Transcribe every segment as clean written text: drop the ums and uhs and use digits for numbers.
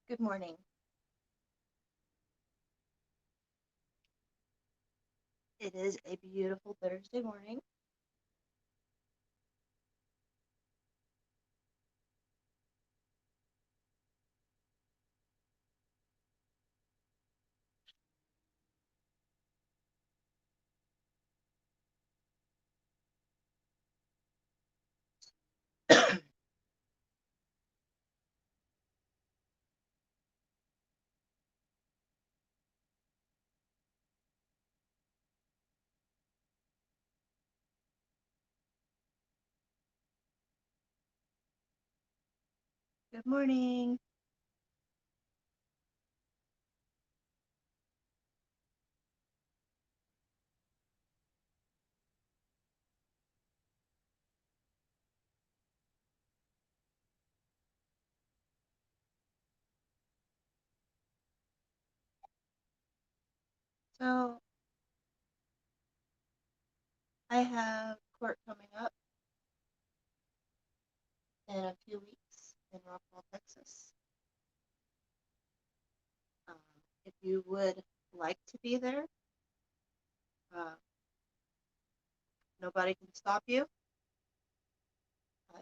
Good morning. It is a beautiful Thursday morning. Good morning. So, I have court coming up in a few weeks in Rockwall, Texas. Um, if you would like to be there, uh, nobody can stop you.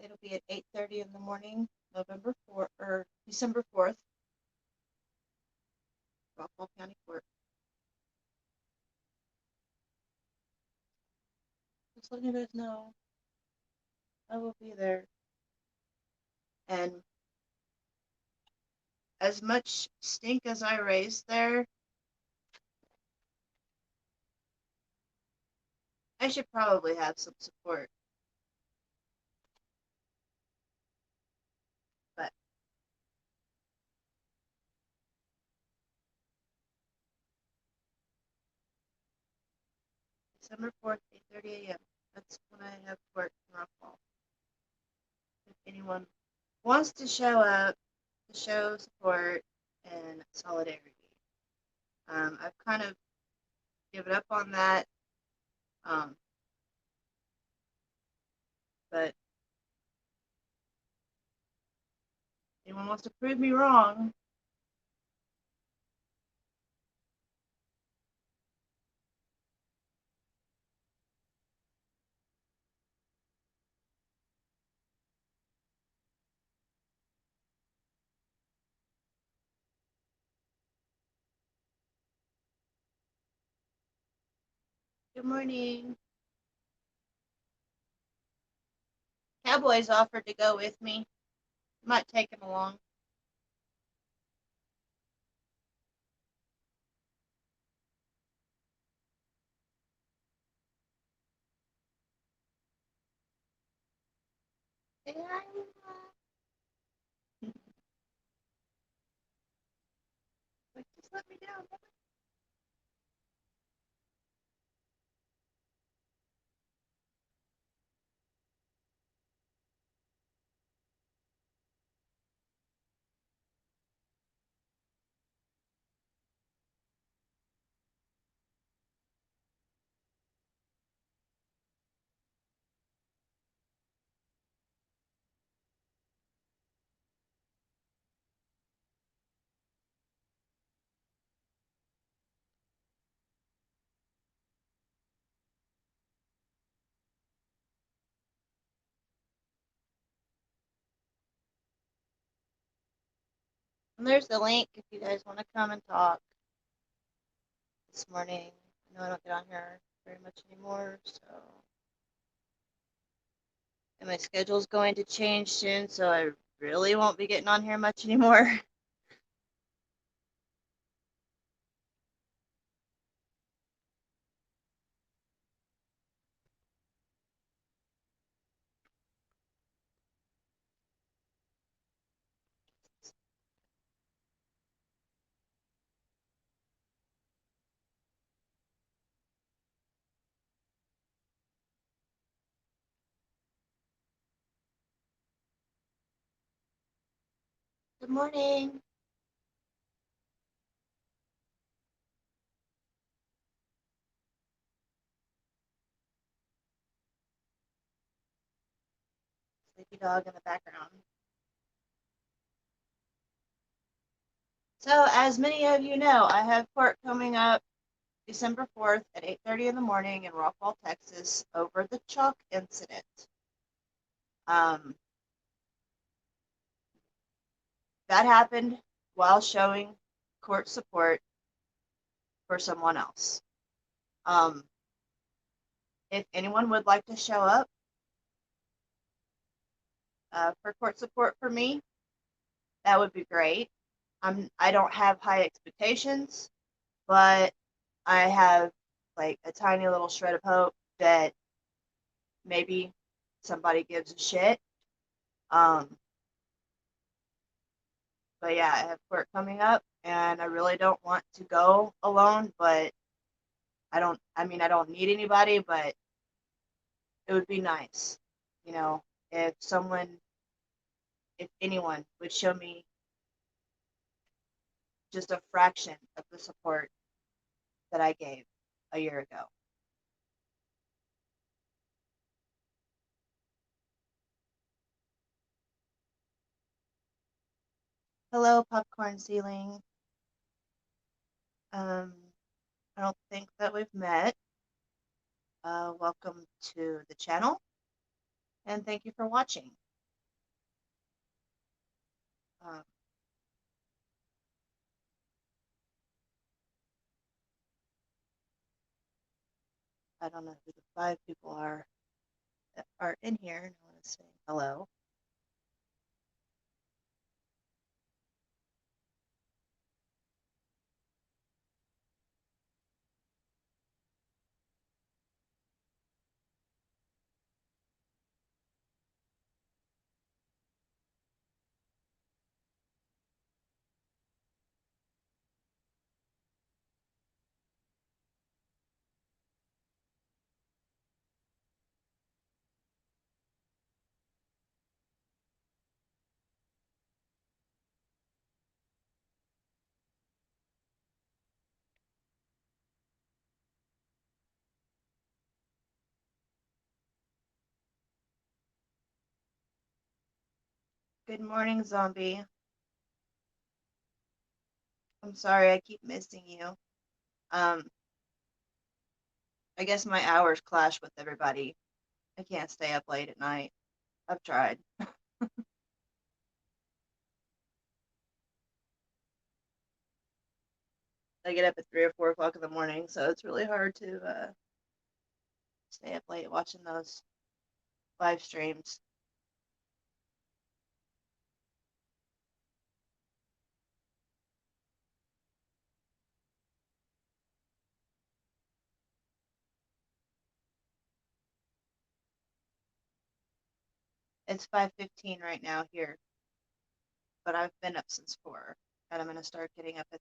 It'll be at 8:30 in the morning, November 4th or December 4th, Rockwall County Court. Just letting you guys know, I will be there. And as much stink as I raised there, I should probably have some support. But December 4th, 8:30 a.m. That's when I have court in Rockwall. If anyone wants to show up to show support and solidarity. I've kind of given up on that, um, but anyone wants to prove me wrong, good morning. Cowboys offered to go with me. Might take him along. Say hi, like, just let me down. And there's the link if you guys want to come and talk this morning. I know I don't get on here very much anymore, so. And my schedule's going to change soon, so I really won't be getting on here much anymore. Good morning. Sleepy dog in the background. So, as many of you know, I have court coming up December 4th at 8:30 in the morning in Rockwall, Texas, over the chalk incident. Um, that happened while showing court support for someone else. If anyone would like to show up for court support for me, that would be great. I don't have high expectations, but I have like a tiny little shred of hope that maybe somebody gives a shit. Um, but yeah, I have court coming up, and I really don't want to go alone. But I don't need anybody, but it would be nice, you know, if if anyone would show me just a fraction of the support that I gave a year ago. Hello, Popcorn Ceiling. Um, I don't think that we've met. Welcome to the channel, and thank you for watching. Um, I don't know who the 5 people are that are in here. I want to say hello. Good morning, Zombie. I'm sorry I keep missing you. Um, I guess my hours clash with everybody. I can't stay up late at night. I've tried. I get up at 3 or 4 o'clock in the morning, so it's really hard to stay up late watching those live streams. It's 5:15 right now here, but I've been up since 4, and I'm gonna start getting up at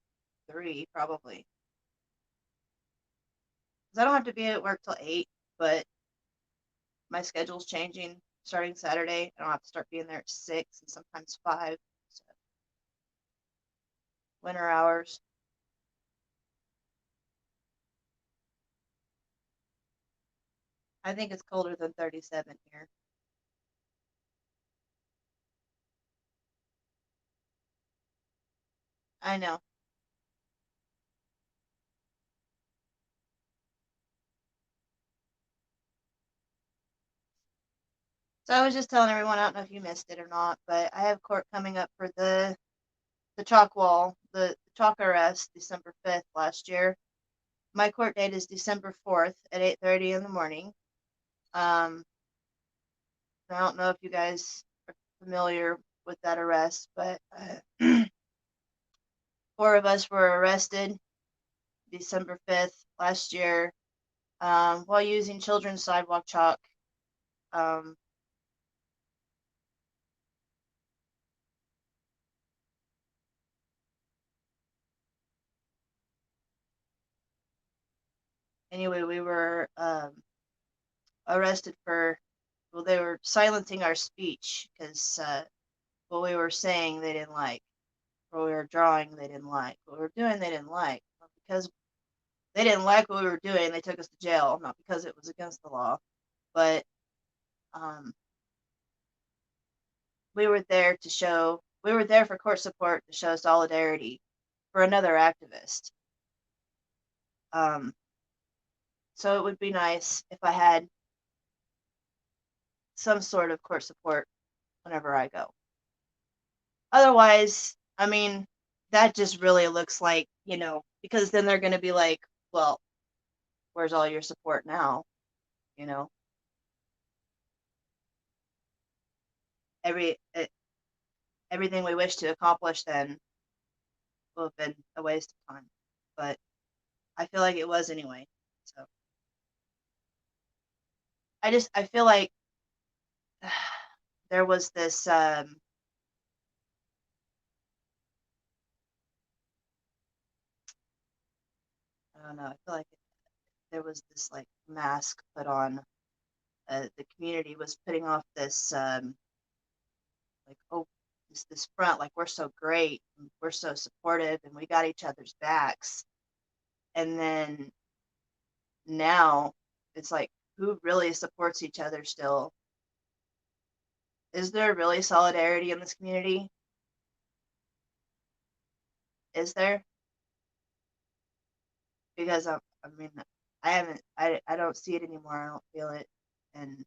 3 probably. 'Cause I don't have to be at work till 8, but my schedule's changing starting Saturday. I don't have to start being there at 6 and sometimes 5. So winter hours. I think it's colder than 37 here. I know. So I was just telling everyone, I don't know if you missed it or not, but I have court coming up for the chalk wall, the chalk arrest, December 5th last year. My court date is December 4th at 8:30 in the morning. I don't know if you guys are familiar with that arrest, but 4 of us were arrested December 5th last year while using children's sidewalk chalk. Um, anyway, we were arrested for, well, they were silencing our speech because what we were saying they didn't like, what we were drawing they didn't like, what we were doing they didn't like. Because they didn't like what we were doing, they took us to jail, not because it was against the law, but um, we were there for court support to show solidarity for another activist. So it would be nice if I had some sort of court support whenever I go. Otherwise, I mean, that just really looks like, because then they're going to be like, well, where's all your support now? Everything we wish to accomplish then will have been a waste of time. But I feel like it was anyway. So I feel like there was this I don't know, I feel like there was this like mask put on. The community was putting off this like, oh, this front, like we're so great, and we're so supportive, and we got each other's backs. And then now it's like, who really supports each other still? Is there really solidarity in this community? Is there? Because I mean, I don't see it anymore. I don't feel it, and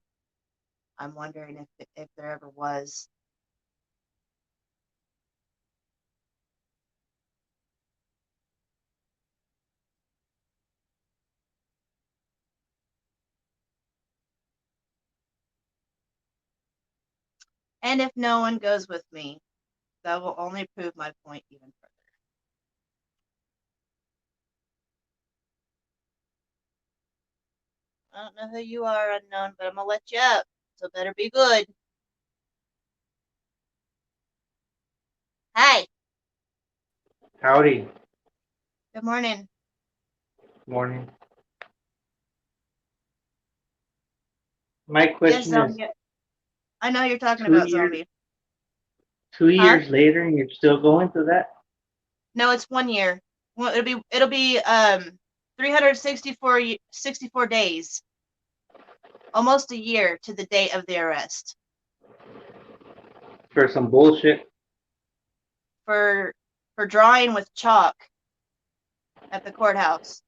I'm wondering if there ever was. And if no one goes with me, that will only prove my point even further. I don't know who you are, unknown, but I'm gonna let you up, so better be good. Hi. Howdy. Good morning. Morning. My Yes, question is, zombie. I know you're talking two about years zombie. two Huh? years later and you're still going to that? No, it's 1 year. Well, it'll be 364 days, almost a year to the date of the arrest For some bullshit? for drawing with chalk at the courthouse.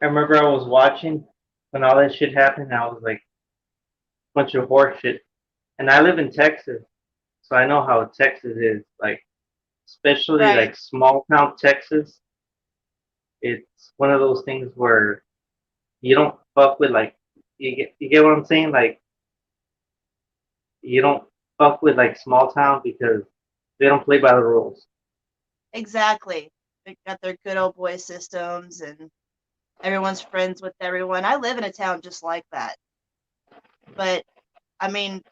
I remember I was watching when all that shit happened. I was like, a bunch of horse shit. And I live in Texas, so I know how Texas is. Like, especially Right. like small town Texas. It's one of those things where you don't fuck with like you get what I'm saying? Like you don't fuck with like small town because they don't play by the rules. Exactly. They got their good old boy systems and everyone's friends with everyone. I live in a town just like that. But I mean,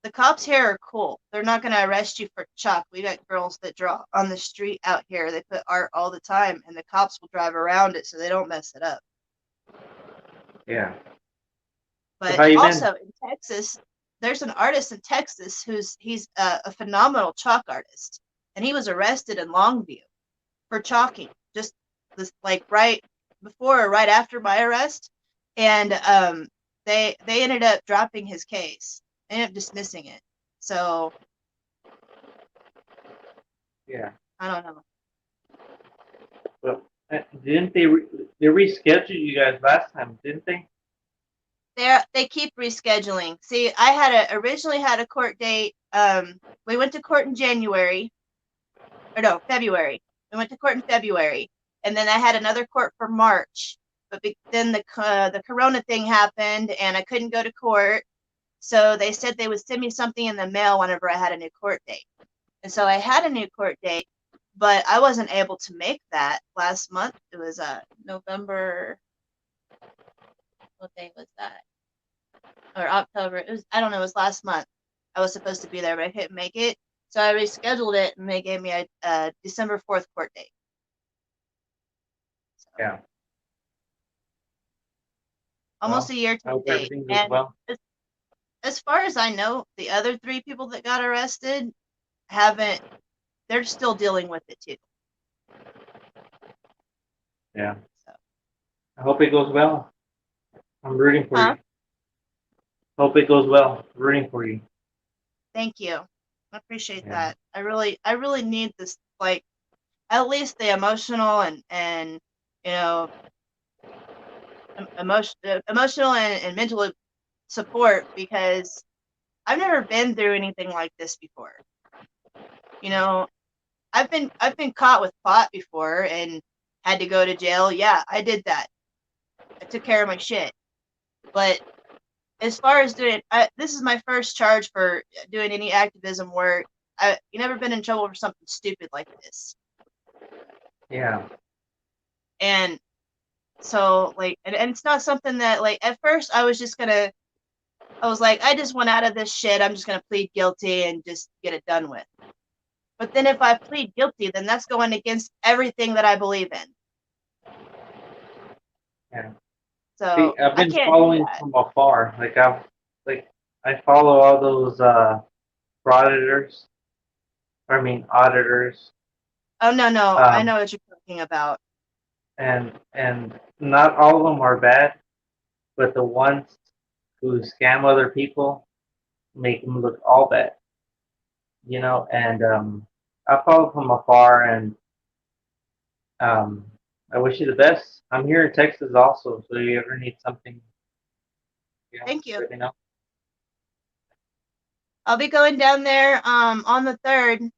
the cops here are cool. They're not going to arrest you for chalk. We got girls that draw on the street out here. They put art all the time, and the cops will drive around it so they don't mess it up. Yeah. So But how you been? also in Texas, there's an artist in Texas he's a phenomenal chalk artist, and he was arrested in Longview for chalking just this like right before or right after my arrest, and they ended up dropping his case. They ended up dismissing it. So Yeah. I don't know. Well, didn't they rescheduled you guys last time, didn't they? They keep rescheduling. See, I originally had a court date. We went to court in January, or no, February. We went to court in February, and then I had another court for March. But then the Corona thing happened, and I couldn't go to court. So they said they would send me something in the mail whenever I had a new court date. And so I had a new court date, but I wasn't able to make that last month. It was November. What day was that? Or October. It was, I don't know, it was last month. I was supposed to be there, but I couldn't make it. So I rescheduled it, and they gave me a December 4th court date. So Yeah. almost Well, a year to I the hope date. everything goes And well. as far as I know, the other 3 people that got arrested haven't. They're still dealing with it too. Yeah. So, I hope it goes well. I'm rooting for huh? you. Hope it goes well. Rooting for you. Thank you. I appreciate Yeah. that. I really need this. Like, at least the emotional and you know emotional and mental support, because I've never been through anything like this before. You know, I've been caught with pot before and had to go to jail. Yeah, I did that. I took care of my shit. But as far as this is my first charge for doing any activism work. You never been in trouble for something stupid like this. Yeah. And so like, and it's not something that, like, at first I was like, I just want out of this shit. I'm just gonna plead guilty and just get it done with. But then if I plead guilty, then that's going against everything that I believe in. Yeah. See, So I've I been can't do following that. from afar. I follow all those frauditors. I mean auditors. Oh no, I Um, know what you're talking about. and not all of them are bad, but the ones who scam other people make them look all bad. And I follow from afar, and um, I wish you the best. I'm here in Texas also, so if you ever need something, Thank you. let me know. I'll be going down there on the 3rd,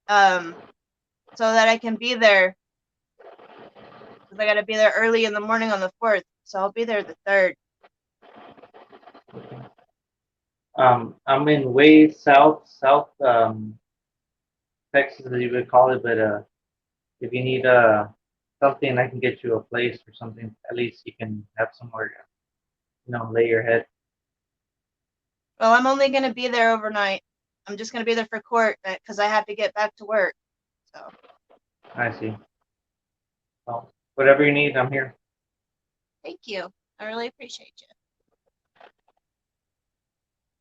so that I can be there, because I got to be there early in the morning on the 4th. So I'll be there the 3rd. I'm in way south Texas, as you would call it, but if you need something, I can get you a place or something. At least you can have somewhere to, lay your head. Well, I'm only going to be there overnight. I'm just going to be there for court because I have to get back to work. So I see. Well, whatever you need, I'm here. thank you. I really appreciate you.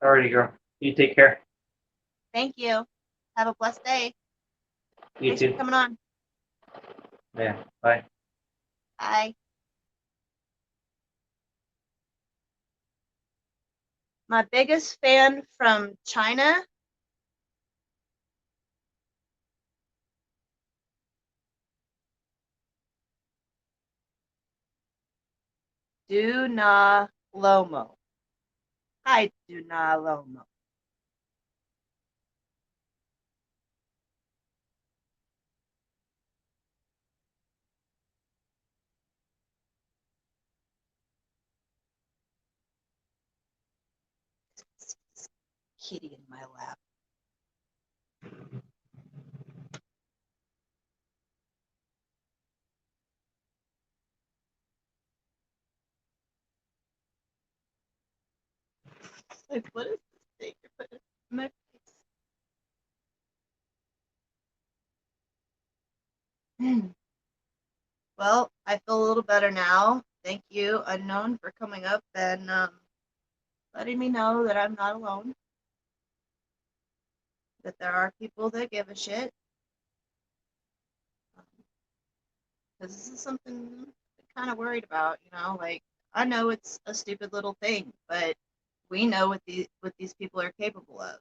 Alrighty, girl. You take care. Thank you. Have a blessed day. You Thanks for too. coming on. Yeah. Bye. Bye. My biggest fan from China. Do Na Lomo. Hi, Do Na Lomo. Kitty in my lap. Like, what is this thing you're putting in my face? Well, I feel a little better now. Thank you, Unknown, for coming up and letting me know that I'm not alone, that there are people that give a shit. Because this is something I'm kind of worried about, like, I know it's a stupid little thing, but we know what these people are capable of.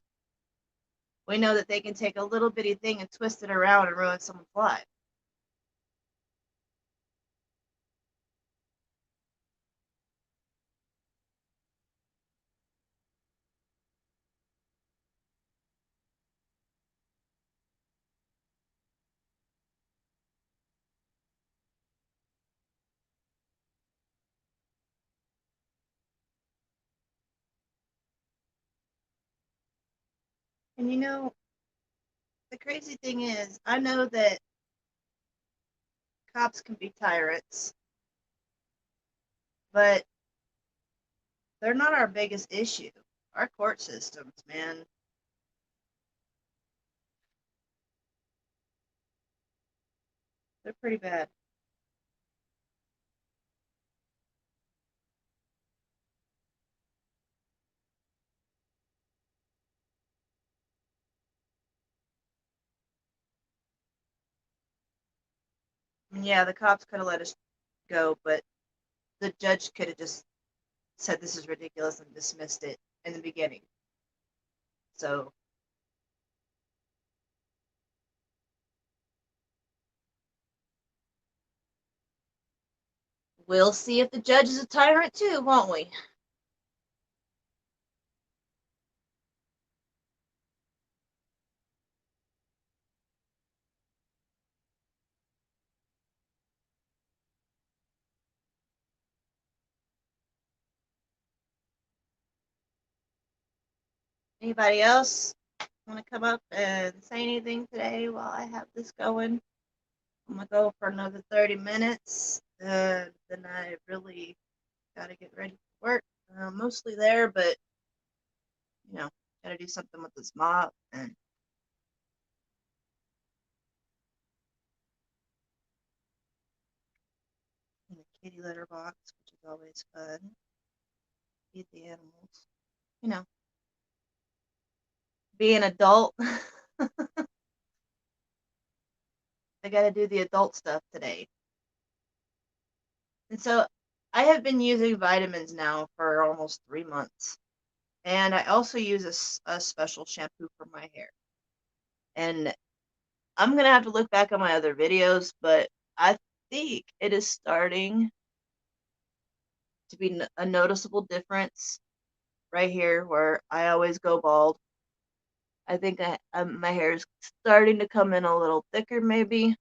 We know that they can take a little bitty thing and twist it around and ruin someone's life. And the crazy thing is, I know that cops can be tyrants, but they're not our biggest issue. Our court systems, man, they're pretty bad. Yeah, the cops could have let us go, but the judge could have just said this is ridiculous and dismissed it in the beginning. So we'll see if the judge is a tyrant too, won't we? Anybody else want to come up and say anything today while I have this going? I'm gonna go for another 30 minutes, and then I really gotta get ready for work. Mostly there, but gotta do something with this mop and in the kitty litter box, which is always fun. Feed the animals. You know, be an adult. I gotta do the adult stuff today. And so I have been using vitamins now for almost 3 months. And I also use a special shampoo for my hair. And I'm going to have to look back on my other videos, but I think it is starting to be a noticeable difference right here where I always go bald. I think my hair is starting to come in a little thicker, maybe.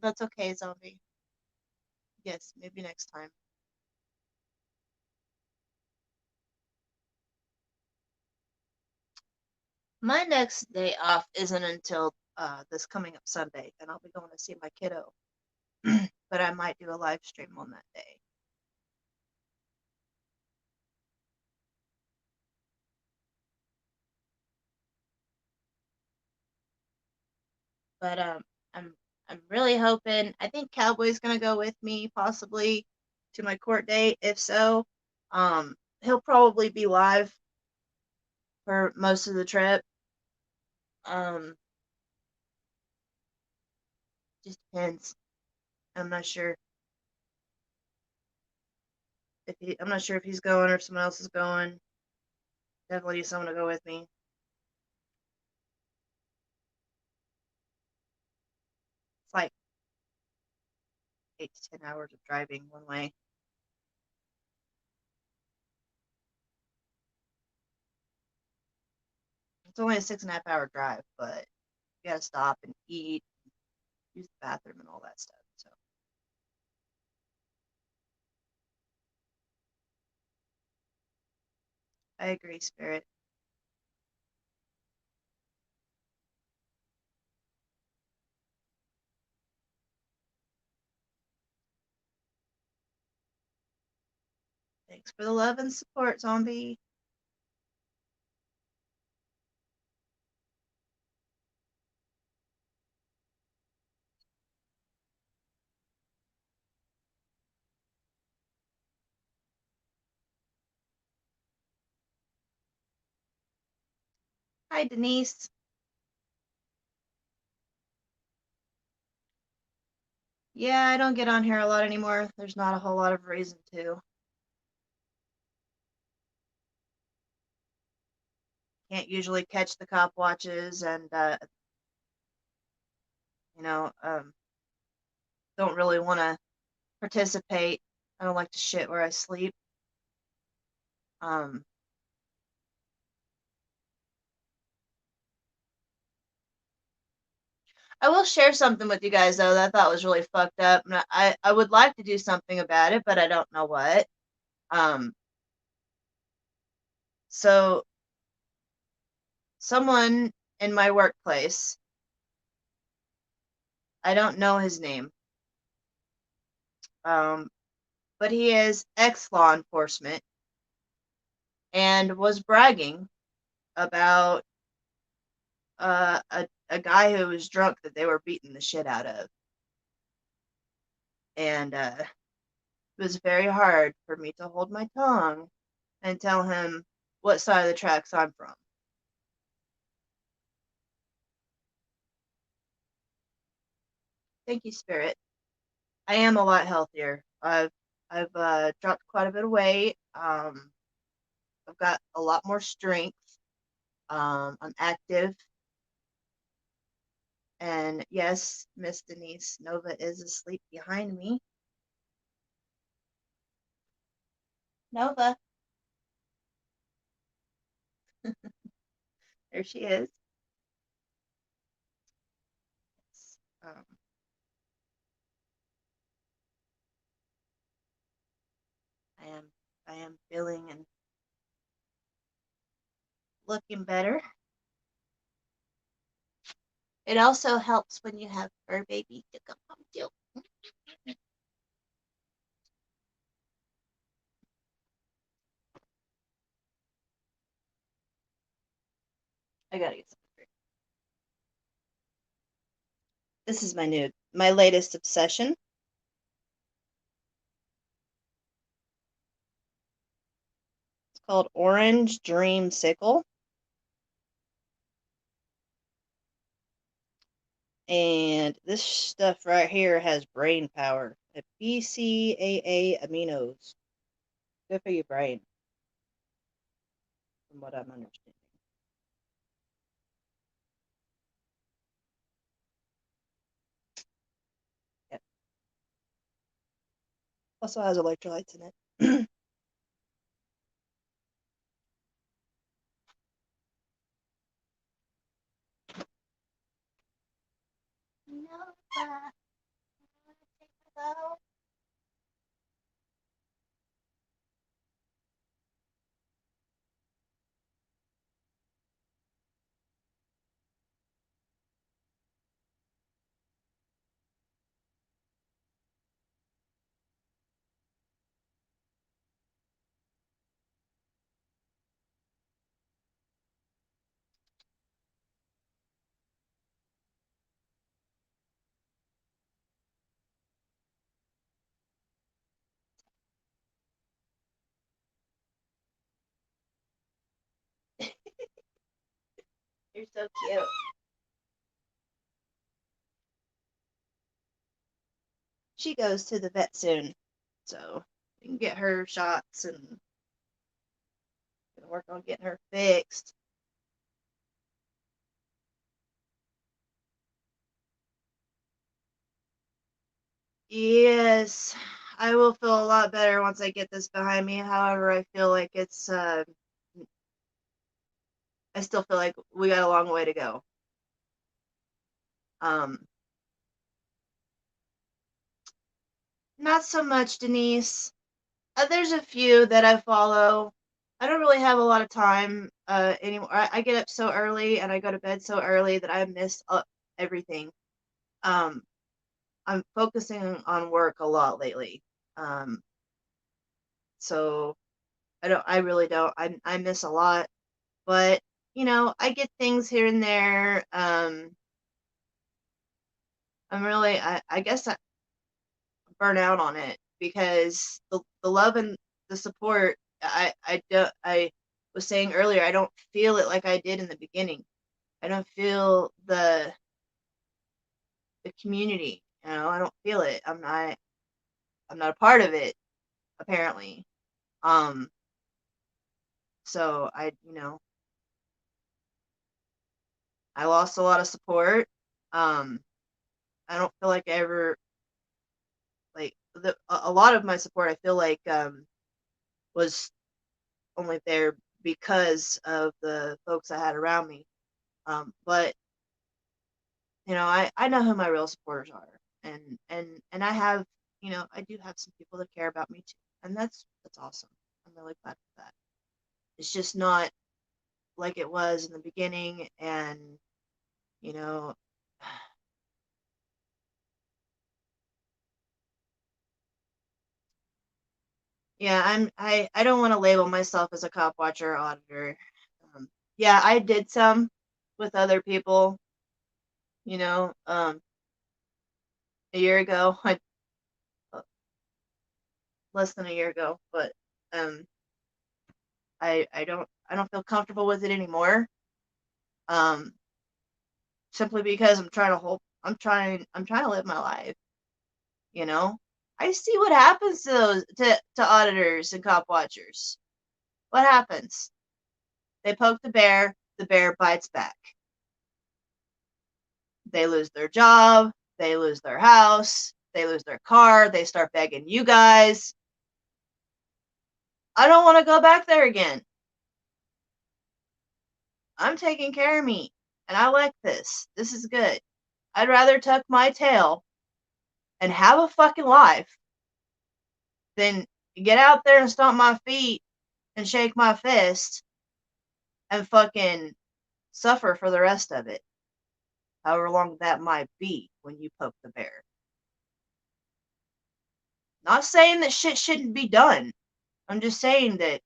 That's okay, zombie. Yes, maybe next time. My next day off isn't until this coming up Sunday, and I'll be going to see my kiddo. But I might do a live stream on that day. But I'm I'm really hoping. I think Cowboy's gonna go with me, possibly to my court date. If so, he'll probably be live for most of the trip. Um, just depends. I'm not sure I'm not sure if he's going or if someone else is going. Definitely need someone to go with me. It's like 8 to 10 hours of driving one way. It's only a 6.5 hour drive, but you gotta stop and eat, use the bathroom, and all that stuff. So I agree, Spirit. Thanks for the love and support, Zombie. Hi, Denise. Yeah, I don't get on here a lot anymore. There's not a whole lot of reason to. Can't usually catch the cop watches, and you know, don't really want to participate. I don't like to shit where I sleep. Um, I will share something with you guys though that I thought was really fucked up. And I would like to do something about it, but I don't know what. Um, so someone in my workplace, I don't know his name, um, but he is ex law enforcement and was bragging about a guy who was drunk that they were beating the shit out of. And it was very hard for me to hold my tongue and tell him what side of the tracks I'm from. Thank you, Spirit. I am a lot healthier. I've dropped quite a bit of weight. I've got a lot more strength. I'm active. And yes, Miss Denise, Nova is asleep behind me. Nova, there she is. Um, I am feeling and looking better. It also helps when you have fur baby to come home too. I gotta get some. This is my latest obsession. It's called Orange Dreamsicle. And this stuff right here has brain power. BCAA aminos. Good for your brain, from what I'm understanding. Yep. Also has electrolytes in it. Nova, hello. You're so cute. She goes to the vet soon, so we can get her shots and gonna work on getting her fixed. Yes, I will feel a lot better once I get this behind me. However, I feel like I still feel like we got a long way to go. Um, Not so much, Denise. There's a few that I follow. I don't really have a lot of time anymore. I get up so early and I go to bed so early that I miss everything. Um, I'm focusing on work a lot lately. Um, so I really don't. I miss a lot, but I get things here and there. I guess I burn out on it because the love and the support, I was saying earlier, I don't feel it like I did in the beginning. I don't feel the community. I don't feel it. I'm not a part of it, apparently. Um, so I lost a lot of support. Um, I don't feel like I ever like a lot of my support. I feel like was only there because of the folks I had around me. But I know who my real supporters are, and I do have some people that care about me too, and that's awesome. I'm really glad for that. It's just not like it was in the beginning, and you know, yeah, I don't want to label myself as a cop watcher or auditor. Um, yeah, I did some with other people, you know, um, a year ago, uh, less than a year ago, but um, I don't feel comfortable with it anymore. Um, Simply because I'm trying to live my life. You know, I see what happens to those to auditors and cop watchers. What happens? They poke the bear bites back. They lose their job, they lose their house, they lose their car, they start begging you guys. I don't want to go back there again. I'm taking care of me, and I like this. This is good. I'd rather tuck my tail and have a fucking life than get out there and stomp my feet and shake my fist and fucking suffer for the rest of it. However long that might be when you poke the bear. Not saying that shit shouldn't be done. I'm just saying that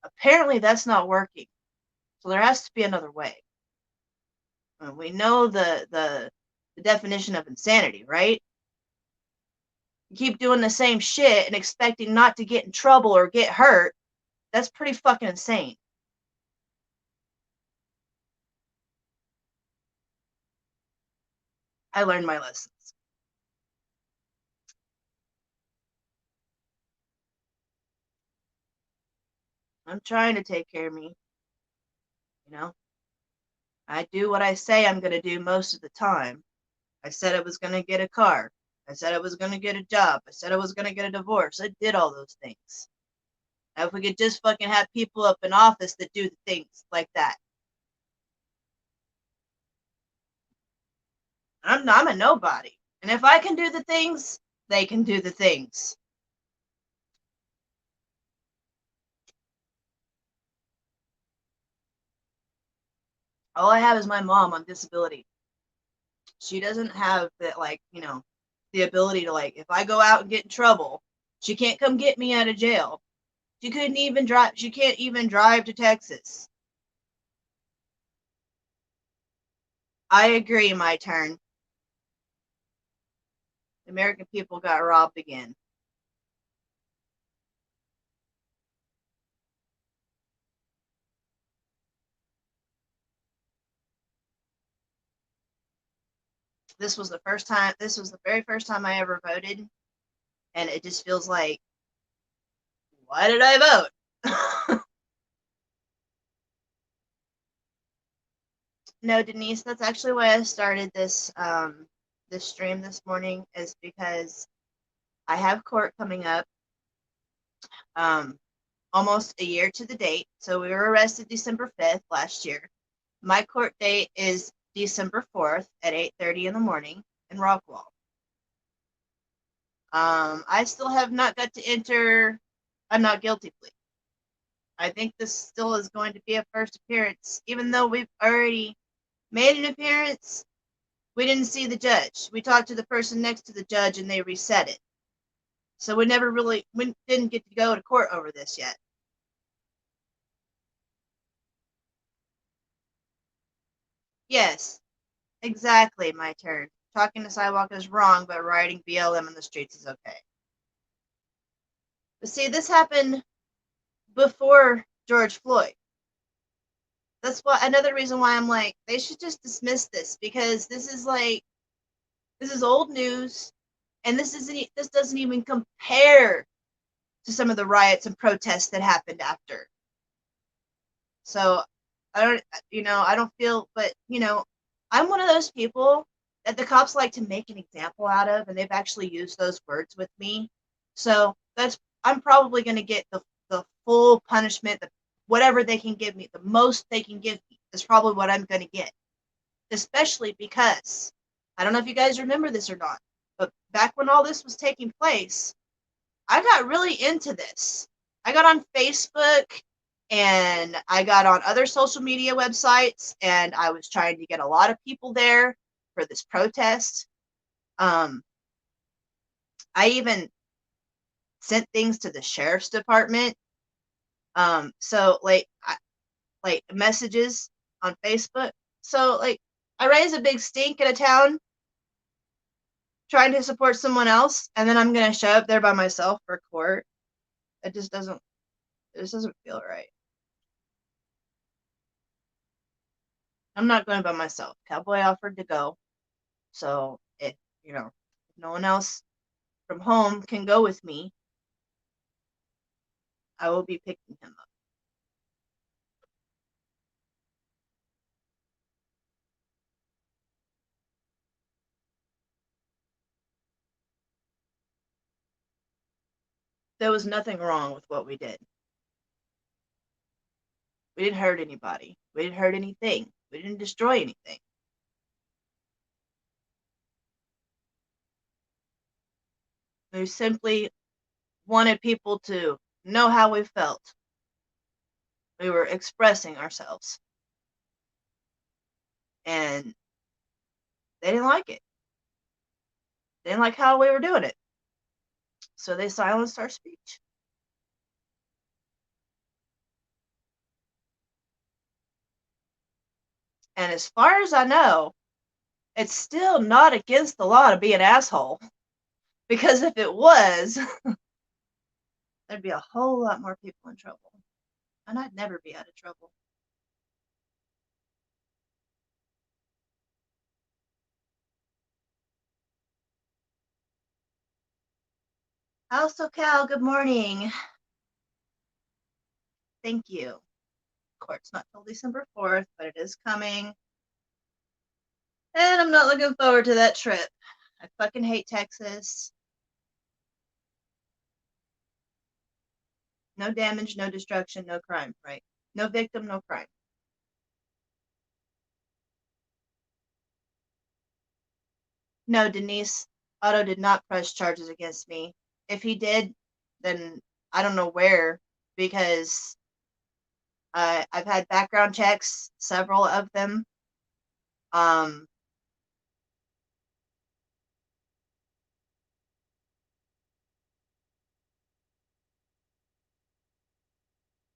apparently that's not working. So there has to be another way. And we know the definition of insanity, right? You keep doing the same shit and expecting not to get in trouble or get hurt. That's pretty fucking insane. I learned my lessons. I'm trying to take care of me. You know? I do what I say I'm going to do most of the time. I said I was going to get a car. I said I was going to get a job. I said I was going to get a divorce. I did all those things. Now, if we could just fucking have people up in office that do the things like that. I'm a nobody. And if I can do the things, they can do the things. All I have is my mom on disability. She doesn't have that, like, the ability to, like, if I go out and get in trouble, she can't come get me out of jail. She couldn't even drive. She can't even drive to Texas. I agree, my turn. The American people got robbed again. This was the very first time I ever voted. And it just feels like, why did I vote? No, Denise, that's actually why I started this stream this morning, is because I have court coming up, almost a year to the date. So we were arrested December 5th last year. My court date is December 4th at 8:30 in the morning in Rockwall. I still have not got to enter a not guilty plea. I think this still is going to be a first appearance, even though we've already made an appearance. We didn't see the judge. We talked to the person next to the judge and they reset it. So we didn't get to go to court over this yet. Yes, exactly, my turn. Talking to sidewalk is wrong, but riding BLM in the streets is okay. But see, this happened before George Floyd. That's another reason why I'm like, they should just dismiss this, because this is old news, and this doesn't even compare to some of the riots and protests that happened after. So I don't feel, but I'm one of those people that the cops like to make an example out of, and they've actually used those words with me. So I'm probably going to get the full punishment, whatever they can give me, the most they can give me is probably what I'm going to get. Especially because, I don't know if you guys remember this or not, but back when all this was taking place, I got really into this. I got on Facebook and I got on other social media websites, and I was trying to get a lot of people there for this protest. I even sent things to the sheriff's department. So like messages on Facebook. So like I raise a big stink in a town trying to support someone else, and then I'm gonna show up there by myself for court. It just doesn't feel right. I'm not going by myself. Cowboy offered to go. So if no one else from home can go with me, I will be picking him up. There was nothing wrong with what we did. We didn't hurt anybody. We didn't hurt anything. We didn't destroy anything. We simply wanted people to know how we felt. We were expressing ourselves. And they didn't like it. They didn't like how we were doing it. So they silenced our speech. And as far as I know, it's still not against the law to be an asshole. Because if it was, there'd be a whole lot more people in trouble. And I'd never be out of trouble. House SoCal, good morning. Thank you. Court's not till December 4th, but it is coming. And I'm not looking forward to that trip. I fucking hate Texas. No damage, no destruction, no crime, right? No victim, no crime. No, Denise, Otto did not press charges against me. If he did, then I don't know where, because I've had background checks, several of them.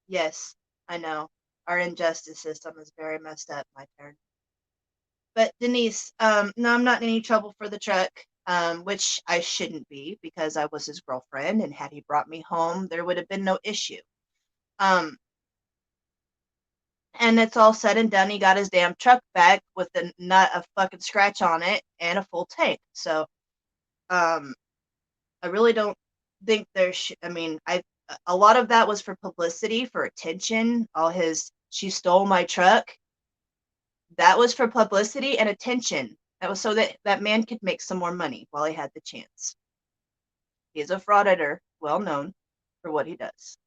Yes, I know. Our injustice system is very messed up, my turn. But Denise, no, I'm not in any trouble for the truck, which I shouldn't be because I was his girlfriend, and had he brought me home, there would have been no issue. And it's all said and done. He got his damn truck back with not a fucking scratch on it and a full tank. So, I really don't think I mean, a lot of that was for publicity, for attention. She stole my truck. That was for publicity and attention. That was so that that man could make some more money while he had the chance. He's a frauditor, well known for what he does.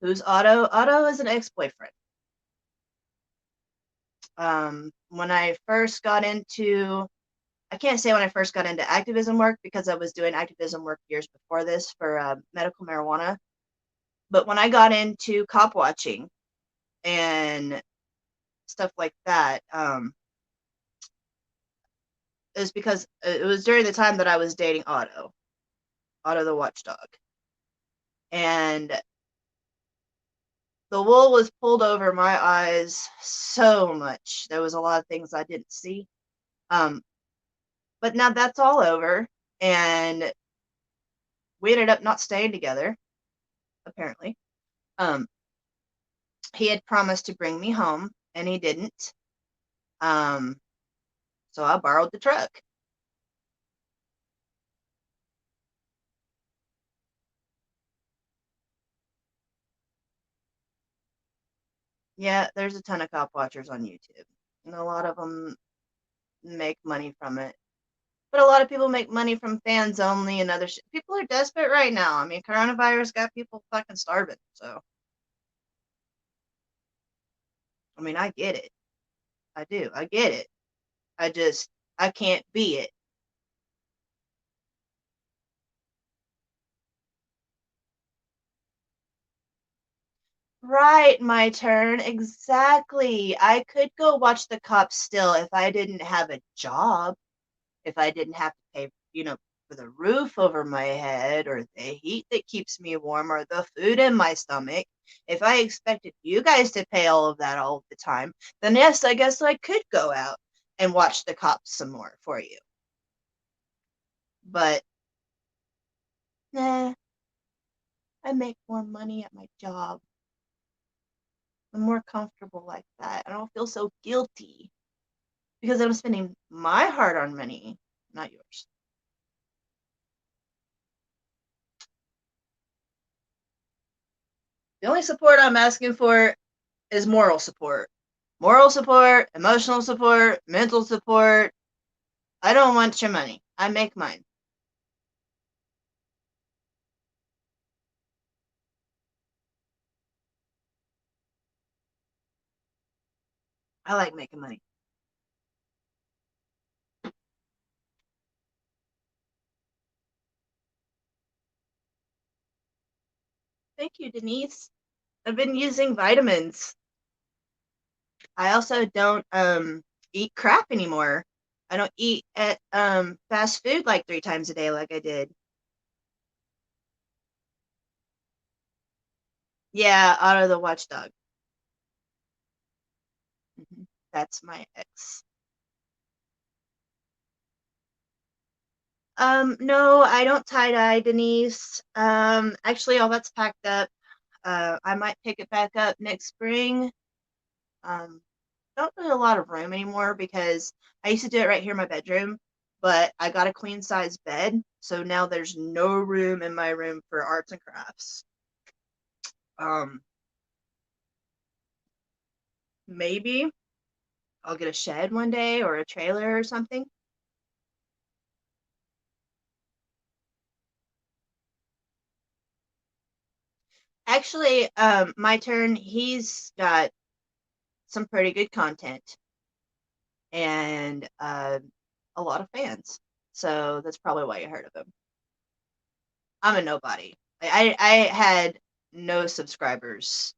Who's Otto? Otto is an ex-boyfriend. When I first got into, I can't say when I first got into activism work because I was doing activism work years before this for medical marijuana. But when I got into cop watching and stuff like that, it was because it was during the time that I was dating Otto the watchdog. And the wool was pulled over my eyes so much. There was a lot of things I didn't see. But now that's all over, and we ended up not staying together, apparently. He had promised to bring me home, and he didn't. So I borrowed the truck. Yeah, there's a ton of cop watchers on YouTube, and a lot of them make money from it. But a lot of people make money from fans only and other shit. People are desperate right now. I mean, coronavirus got people fucking starving. So, I mean, I get it. I do. I get it. I can't be it. Right, my turn. Exactly. I could go watch the cops still if I didn't have a job, if I didn't have to pay, for the roof over my head or the heat that keeps me warm or the food in my stomach. If I expected you guys to pay all of that all the time, then yes, I guess I could go out and watch the cops some more for you. But nah, I make more money at my job. I'm more comfortable like that. I don't feel so guilty because I'm spending my hard-earned money, not yours. The only support I'm asking for is moral support. Moral support, emotional support, mental support. I don't want your money. I make mine. I like making money. Thank you, Denise. I've been using vitamins. I also don't eat crap anymore. I don't eat at fast food like 3 times a day like I did. Yeah, Otto the Watchdog. That's my ex. No, I don't tie dye, Denise. Actually, all that's packed up. I might pick it back up next spring. Don't really a lot of room anymore because I used to do it right here in my bedroom, but I got a queen size bed, so now there's no room in my room for arts and crafts. Um, Maybe I'll get a shed one day or a trailer or something. Actually, my turn. He's got some pretty good content and a lot of fans, so that's probably why you heard of him. I'm a nobody. I had no subscribers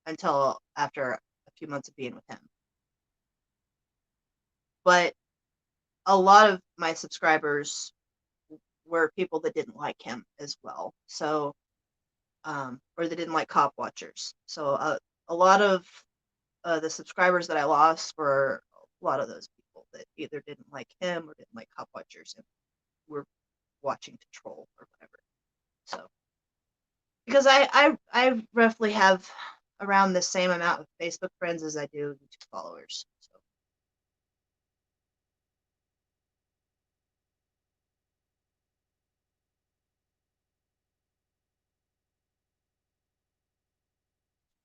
until after a few months of being with him. But a lot of my subscribers were people that didn't like him as well. So, or they didn't like Cop Watchers. So, a lot of the subscribers that I lost were a lot of those people that either didn't like him or didn't like Cop Watchers and were watching to troll or whatever. So, because I roughly have around the same amount of Facebook friends as I do YouTube followers. So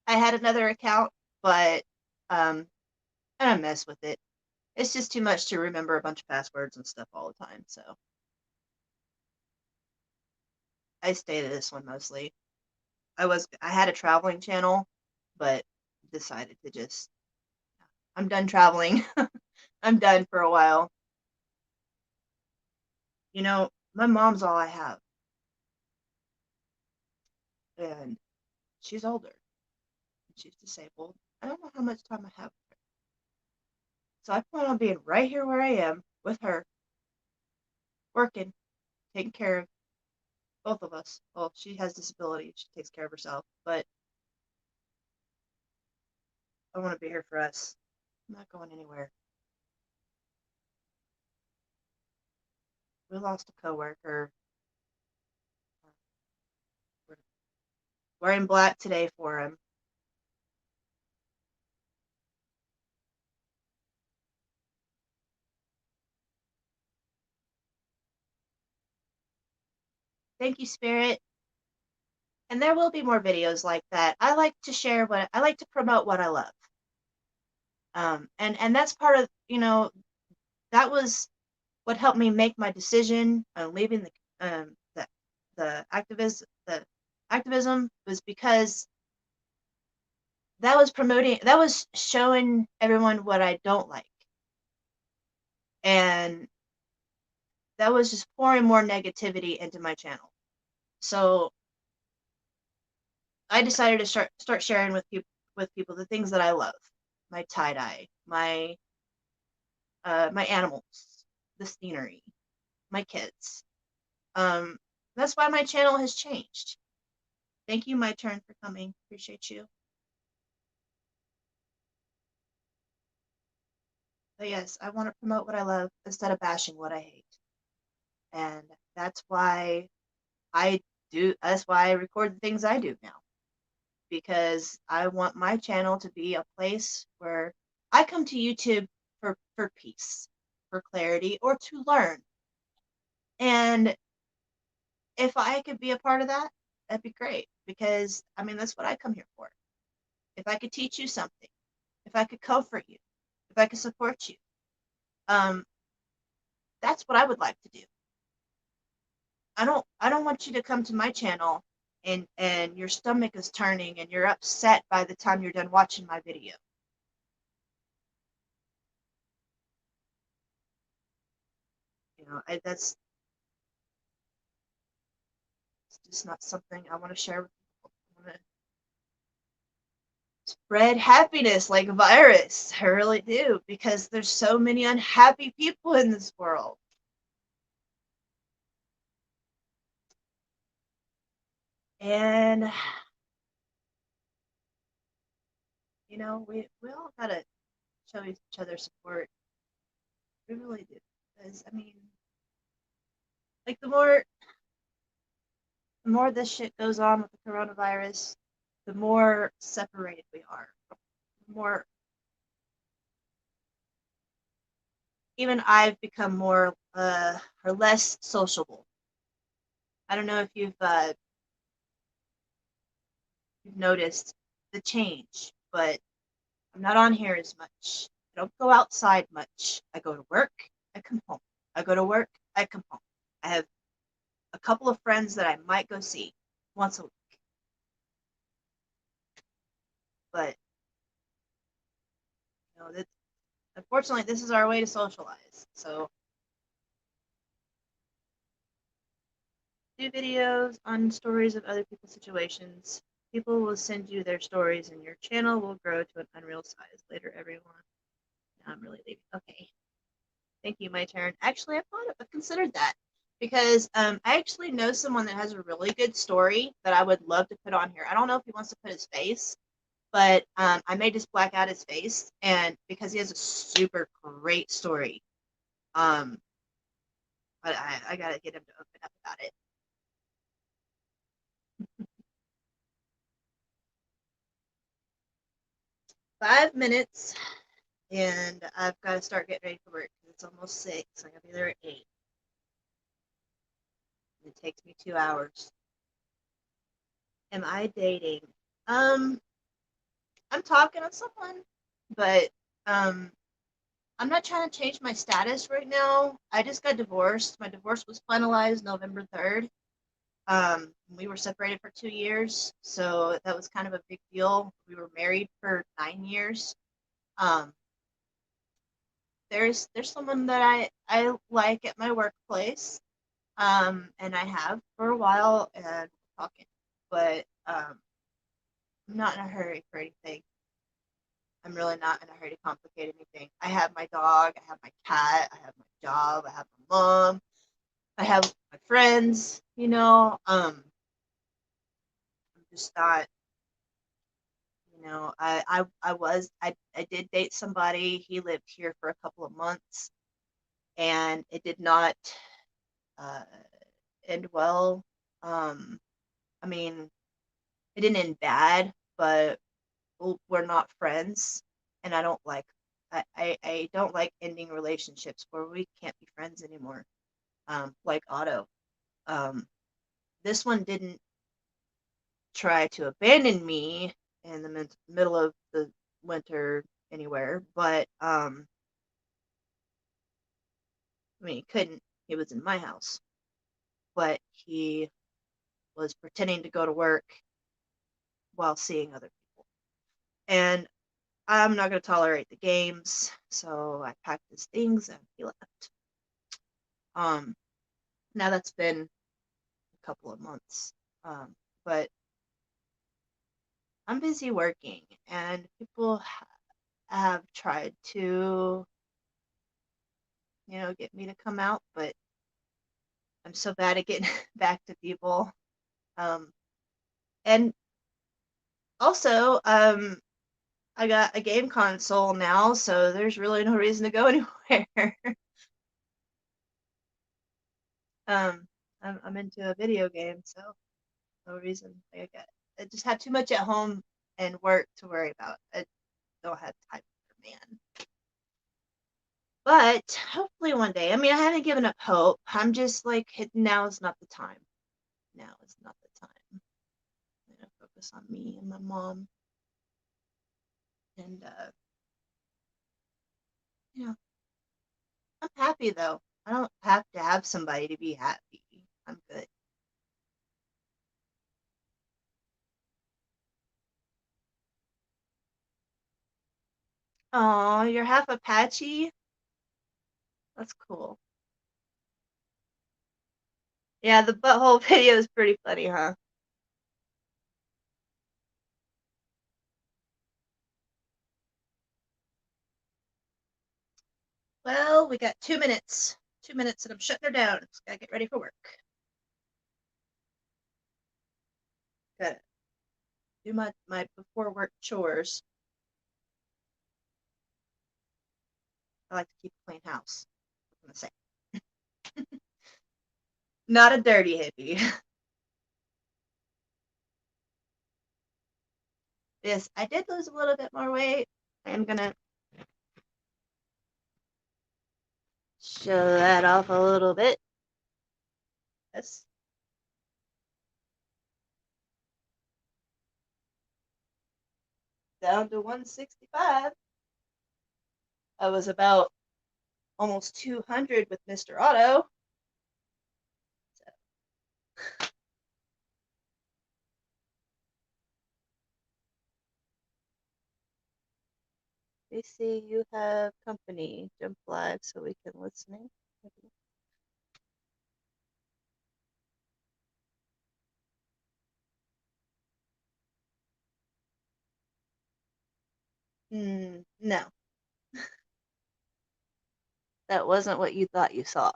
I had another account, but I don't mess with it. It's just too much to remember a bunch of passwords and stuff all the time. So I stay to this one mostly. I had a traveling channel, but decided to just I'm done traveling. I'm done for a while. You know, my mom's all I have, and she's older. She's disabled. I don't know how much time I have. So I plan on being right here where I am with her, working, taking care of both of us. Well, she has disability. She takes care of herself, but I want to be here for us. I'm not going anywhere. We lost a coworker. We're wearing black today for him. Thank you, Spirit. And there will be more videos like that. I like to share what I like to promote what I love. And that's part of that was what helped me make my decision on leaving the activism was because that was showing everyone what I don't like, and that was just pouring more negativity into my channel. So I decided to start sharing with people the things that I love, my tie dye, my animals, the scenery, my kids. Um, that's why my channel has changed. Thank you, my turn, for coming. Appreciate you. But yes, I want to promote what I love instead of bashing what I hate. And that's why that's why I record the things I do now. Because I want my channel to be a place where I come to YouTube for peace, for clarity, or to learn. And if I could be a part of that, that'd be great. Because I mean that's what I come here for. If I could teach you something, if I could comfort you, if I could support you, um, that's what I would like to do. I don't want you to come to my channel and your stomach is turning and you're upset by the time you're done watching my video. That's it's just not something I want to share with people. I want to spread happiness like a virus. I really do, because there's so many unhappy people in this world. And we all gotta show each other support. We really do. Because I mean, like the more this shit goes on with the coronavirus, the more separated we are. The more even I've become more or less sociable. I don't know if you've noticed the change, but I'm not on here as much. I don't go outside much. I go to work, I come home. I go to work, I come home. I have a couple of friends that I might go see once a week. But that unfortunately this is our way to socialize. So do videos on stories of other people's situations. People will send you their stories and your channel will grow to an unreal size. Later, everyone. Now I'm really leaving. Okay. Thank you, my turn. Actually, I've considered that because I actually know someone that has a really good story that I would love to put on here. I don't know if he wants to put his face, but I may just black out his face, and because he has a super great story, um, but I gotta get him to open up about it. 5 minutes, and I've got to start getting ready for work. It's almost 6. I gotta be there at 8. It takes me 2 hours. Am I dating? Um, I'm talking to someone, but um, I'm not trying to change my status right now. I just got divorced. My divorce was finalized November 3rd. We were separated for 2 years, so that was kind of a big deal. We were married for 9 years. Um, there's someone that I like at my workplace, and I have for a while, and we're talking, but I'm not in a hurry for anything. I'm really not in a hurry to complicate anything. I have my dog, I have my cat, I have my job, I have my mom, I have my friends, I'm just not, I did date somebody. He lived here for a couple of months and it did not uh, end well. Um, I mean, it didn't end bad, but we're not friends, and I don't like ending relationships where we can't be friends anymore. Like Otto. Um, this one didn't try to abandon me in the middle of the winter anywhere, but I mean, he couldn't. He was in my house, but he was pretending to go to work while seeing other people, and I'm not going to tolerate the games, so I packed his things and he left. Um, Now that's been a couple of months, but I'm busy working, and people have tried to, get me to come out, but I'm so bad at getting back to people. Um, and also, I got a game console now, so there's really no reason to go anywhere. um, I'm into a video game, so no reason. I just have too much at home and work to worry about. I don't have time for man. But hopefully one day. I mean, I haven't given up hope. I'm just like, now is not the time. Now is not the time. I'm gonna focus on me and my mom. And you know, I'm happy though. I don't have to have somebody to be happy. I'm good. Oh, you're half Apache? That's cool. Yeah, the butthole video is pretty funny, huh? Well, we got 2 minutes. 2 minutes and I'm shutting her down. Just gotta get ready for work. Gotta do my before work chores. I like to keep a clean house. I'm gonna say. Not a dirty hippie. Yes, I did lose a little bit more weight. I am gonna show that off a little bit. Yes. Down to 165. I was about almost 200 with Mr. Otto. So. We see you have company. Jump live so we can listen. No, that wasn't what you thought you saw.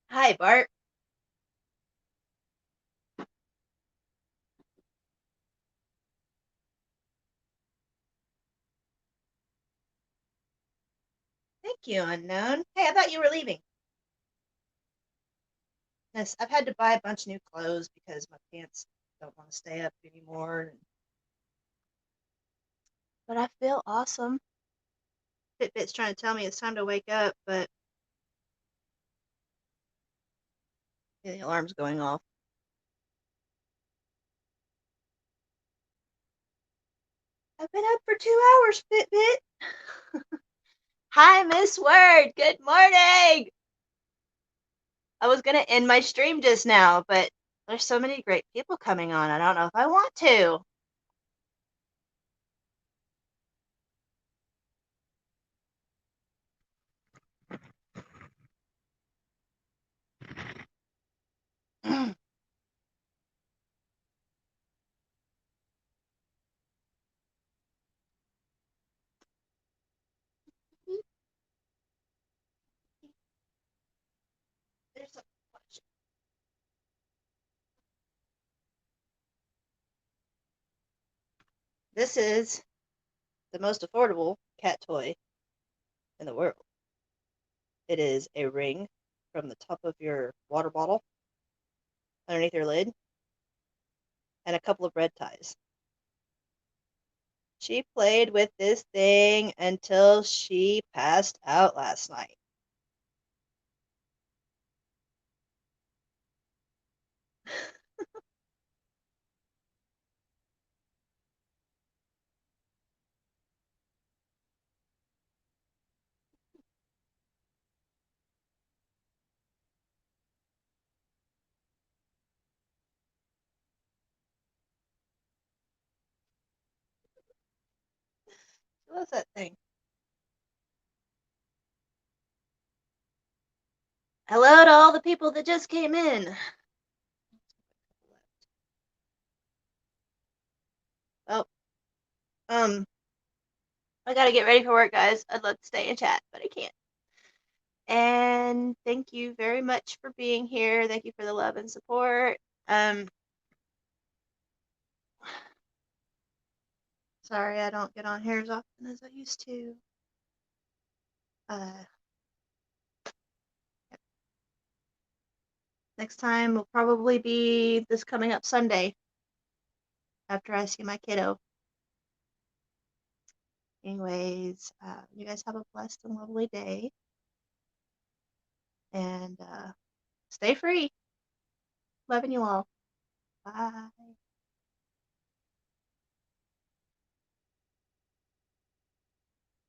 Hi, Bart. Thank you, unknown. Hey, I thought you were leaving. Yes, I've had to buy a bunch of new clothes because my pants don't want to stay up anymore. But I feel awesome. Fitbit's trying to tell me it's time to wake up, but yeah, the alarm's going off. I've been up for 2 hours, Fitbit. Hi, Miss Word. Good morning. I was gonna end my stream just now, but there's so many great people coming on. I don't know if I want to. There's a question. This is the most affordable cat toy in the world. It is a ring from the top of your water bottle underneath your lid and a couple of red ties. She played with this thing until she passed out last night. What was that thing? Hello to all the people that just came in. Oh, I gotta get ready for work, guys. I'd love to stay and chat, but I can't. And thank you very much for being here. Thank you for the love and support. Sorry I don't get on here as often as I used to. Uh, next time will probably be this coming up Sunday after I see my kiddo. Anyways, you guys have a blessed and lovely day. And stay free. Loving you all. Bye.